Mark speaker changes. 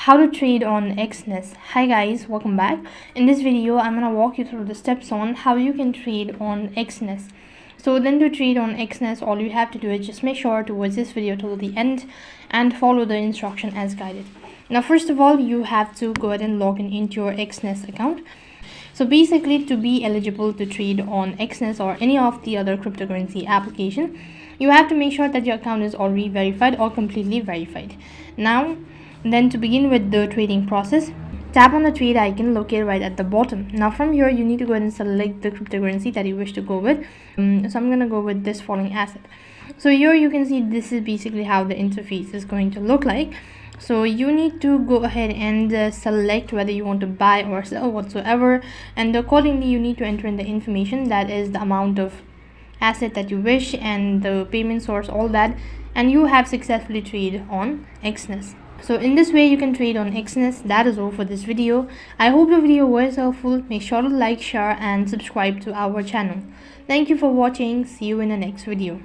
Speaker 1: How to trade on Exness. Hi guys, welcome back. In this video I'm gonna walk you through the steps on how you can trade on Exness. So then, to trade on Exness, all you have to do is just make sure to watch this video till the end and follow the instruction as guided. Now first of all, you have to go ahead and log in into your Exness account. So basically, to be eligible to trade on Exness or any of the other cryptocurrency application, you have to make sure that your account is already verified or completely verified. Now then, to begin with the trading process, tap on the trade icon located right at the bottom. Now from here, you need to go ahead and select the cryptocurrency that you wish to go with. So I'm going to go with this following asset. So here you can see this is basically how the interface is going to look like. So you need to go ahead and select whether you want to buy or sell whatsoever, and accordingly you need to enter in the information, that is the amount of asset that you wish and the payment source, all that, and you have successfully traded on Exness. So in this way you can trade on Exness. That is all for this video. I hope the video was helpful. Make sure to like, share and subscribe to our channel. Thank you for watching. See you in the next video.